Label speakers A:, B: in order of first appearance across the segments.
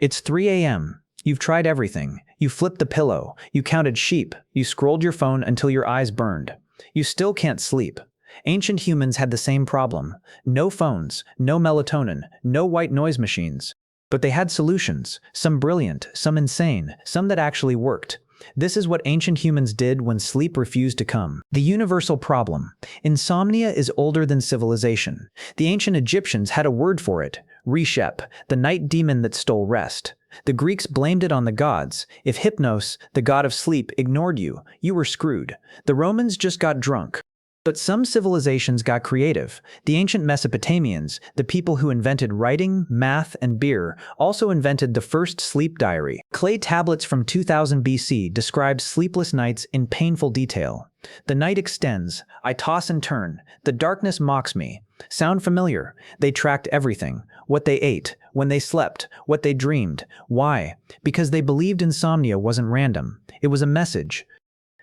A: It's 3 a.m. You've tried everything. You flipped the pillow. You counted sheep. You scrolled your phone until your eyes burned. You still can't sleep. Ancient humans had the same problem. No phones, no melatonin, no white noise machines. But they had solutions, some brilliant, some insane, some that actually worked. This is what ancient humans did when sleep refused to come. The universal problem. Insomnia is older than civilization. The ancient Egyptians had a word for it, Reshep, the night demon that stole rest. The Greeks blamed it on the gods. If Hypnos, the god of sleep, ignored you, you were screwed. The Romans just got drunk. But some civilizations got creative. The ancient Mesopotamians, the people who invented writing, math, and beer, also invented the first sleep diary. Clay tablets from 2000 BC describe sleepless nights in painful detail. The night extends. I toss and turn. The darkness mocks me. Sound familiar? They tracked everything. What they ate, when they slept, what they dreamed. Why? Because they believed insomnia wasn't random. It was a message.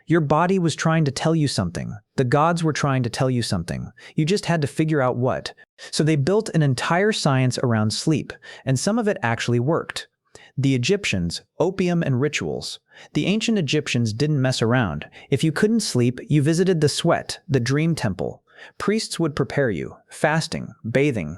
A: Your body was trying to tell you something. The gods were trying to tell you something. You just had to figure out what. So they built an entire science around sleep, and some of it actually worked. The Egyptians, opium and rituals. The ancient Egyptians didn't mess around. If you couldn't sleep, you visited the sweat, the dream temple. Priests would prepare you, fasting, bathing,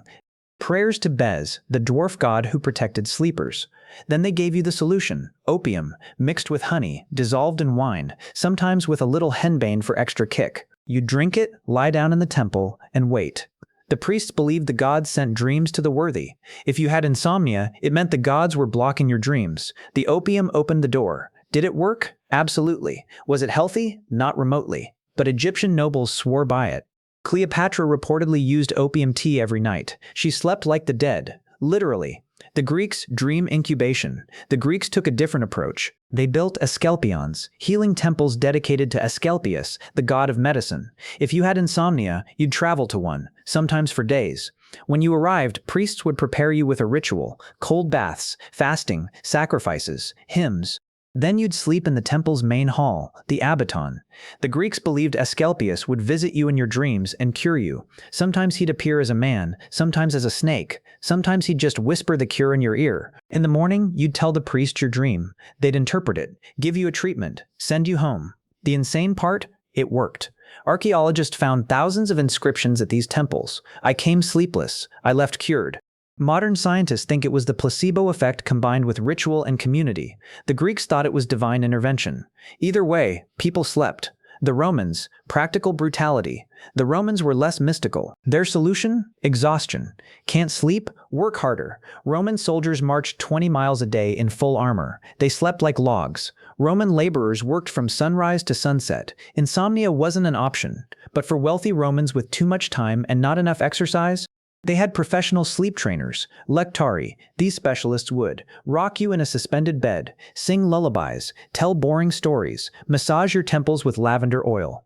A: prayers to Bez, the dwarf god who protected sleepers. Then they gave you the solution, opium, mixed with honey, dissolved in wine, sometimes with a little henbane for extra kick. You drink it, lie down in the temple, and wait. The priests believed the gods sent dreams to the worthy. If you had insomnia, it meant the gods were blocking your dreams. The opium opened the door. Did it work? Absolutely. Was it healthy? Not remotely. But Egyptian nobles swore by it. Cleopatra reportedly used opium tea every night. She slept like the dead. Literally. The Greeks, dream incubation. The Greeks took a different approach. They built Asclepions, healing temples dedicated to Asclepius, the god of medicine. If you had insomnia, you'd travel to one, sometimes for days. When you arrived, priests would prepare you with a ritual, cold baths, fasting, sacrifices, hymns. Then you'd sleep in the temple's main hall, the Abaton. The Greeks believed Asclepius would visit you in your dreams and cure you. Sometimes he'd appear as a man, sometimes as a snake. Sometimes he'd just whisper the cure in your ear. In the morning, you'd tell the priest your dream. They'd interpret it, give you a treatment, send you home. The insane part? It worked. Archaeologists found thousands of inscriptions at these temples. I came sleepless. I left cured. Modern scientists think it was the placebo effect combined with ritual and community. The Greeks thought it was divine intervention. Either way, people slept. The Romans, practical brutality. The Romans were less mystical. Their solution? Exhaustion. Can't sleep? Work harder. Roman soldiers marched 20 miles a day in full armor. They slept like logs. Roman laborers worked from sunrise to sunset. Insomnia wasn't an option. But for wealthy Romans with too much time and not enough exercise, they had professional sleep trainers, lectari. These specialists would rock you in a suspended bed, sing lullabies, tell boring stories, massage your temples with lavender oil.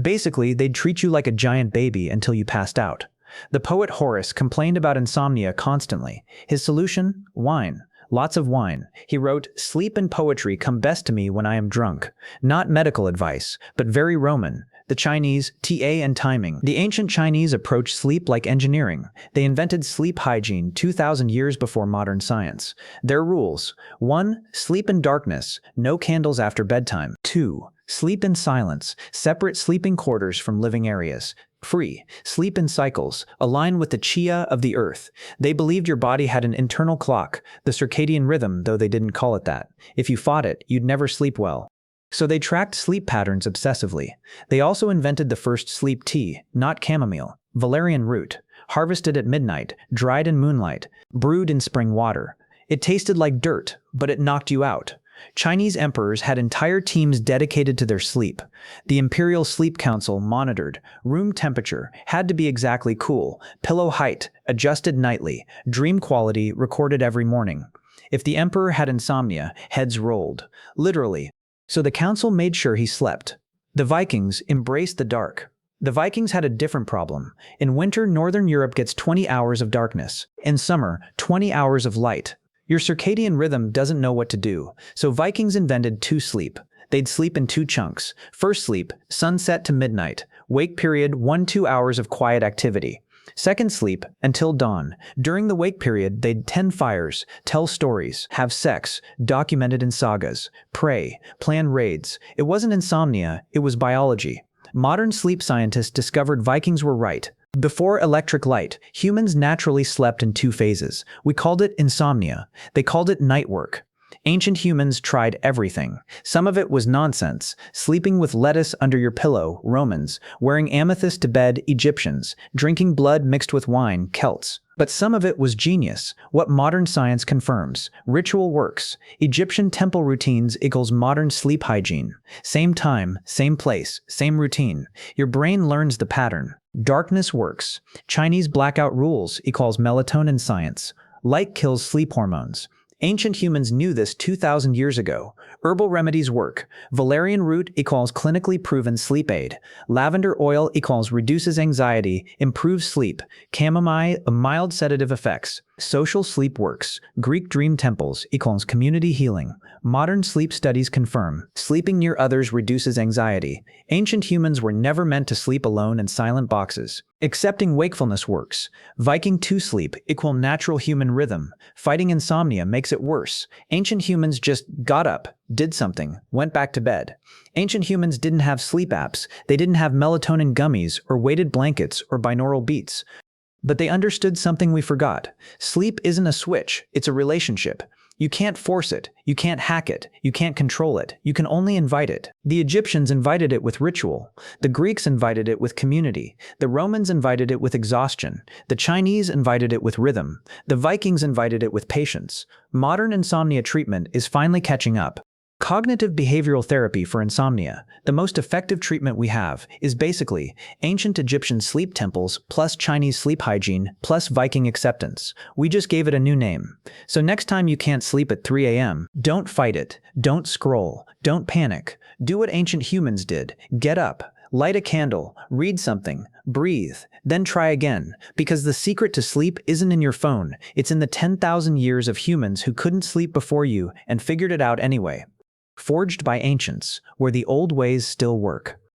A: Basically, they'd treat you like a giant baby until you passed out. The poet Horace complained about insomnia constantly. His solution? Wine. Lots of wine. He wrote, "Sleep and poetry come best to me when I am drunk." Not medical advice, but very Roman. The Chinese, TA and timing. The ancient Chinese approached sleep like engineering. They invented sleep hygiene 2,000 years before modern science. Their rules: 1. Sleep in darkness, no candles after bedtime. 2. Sleep in silence, separate sleeping quarters from living areas. 3. Sleep in cycles, align with the chia of the earth. They believed your body had an internal clock, the circadian rhythm, though they didn't call it that. If you fought it, you'd never sleep well. So they tracked sleep patterns obsessively. They also invented the first sleep tea, not chamomile, valerian root, harvested at midnight, dried in moonlight, brewed in spring water. It tasted like dirt, but it knocked you out. Chinese emperors had entire teams dedicated to their sleep. The Imperial Sleep Council monitored. Room temperature had to be exactly cool, pillow height adjusted nightly, dream quality recorded every morning. If the emperor had insomnia, heads rolled. Literally. So the council made sure he slept. The Vikings embraced the dark. The Vikings had a different problem. In winter, Northern Europe gets 20 hours of darkness. In summer, 20 hours of light. Your circadian rhythm doesn't know what to do, so Vikings invented two sleep. They'd sleep in two chunks. First sleep, sunset to midnight. Wake period, 1-2 hours of quiet activity. Second sleep, until dawn. During the wake period, they'd tend fires, tell stories, have sex, documented in sagas, pray, plan raids. It wasn't insomnia, it was biology. Modern sleep scientists discovered Vikings were right. Before electric light, humans naturally slept in two phases. We called it insomnia. They called it night work. Ancient humans tried everything. Some of it was nonsense. Sleeping with lettuce under your pillow, Romans. Wearing amethyst to bed, Egyptians. Drinking blood mixed with wine, Celts. But some of it was genius, what modern science confirms. Ritual works. Egyptian temple routines equals modern sleep hygiene. Same time, same place, same routine. Your brain learns the pattern. Darkness works. Chinese blackout rules equals melatonin science. Light kills sleep hormones. Ancient humans knew this 2,000 years ago. Herbal remedies work. Valerian root equals clinically proven sleep aid. Lavender oil equals reduces anxiety, improves sleep. Chamomile, a mild sedative effects. Social sleep works. Greek dream temples equals community healing. Modern sleep studies confirm sleeping near others reduces anxiety. Ancient humans were never meant to sleep alone in silent boxes. Accepting wakefulness works. Viking 2 sleep equal natural human rhythm. Fighting insomnia makes it worse. Ancient humans just got up, did something, went back to bed. Ancient humans didn't have sleep apps. They didn't have melatonin gummies or weighted blankets or binaural beats. But they understood something we forgot. Sleep isn't a switch, it's a relationship. You can't force it, you can't hack it, you can't control it, you can only invite it. The Egyptians invited it with ritual. The Greeks invited it with community. The Romans invited it with exhaustion. The Chinese invited it with rhythm. The Vikings invited it with patience. Modern insomnia treatment is finally catching up. Cognitive behavioral therapy for insomnia, the most effective treatment we have, is basically ancient Egyptian sleep temples plus Chinese sleep hygiene plus Viking acceptance. We just gave it a new name. So next time you can't sleep at 3 a.m., don't fight it, don't scroll, don't panic. Do what ancient humans did. Get up, light a candle, read something, breathe, then try again. Because the secret to sleep isn't in your phone, it's in the 10,000 years of humans who couldn't sleep before you and figured it out anyway. Forged by ancients, where the old ways still work.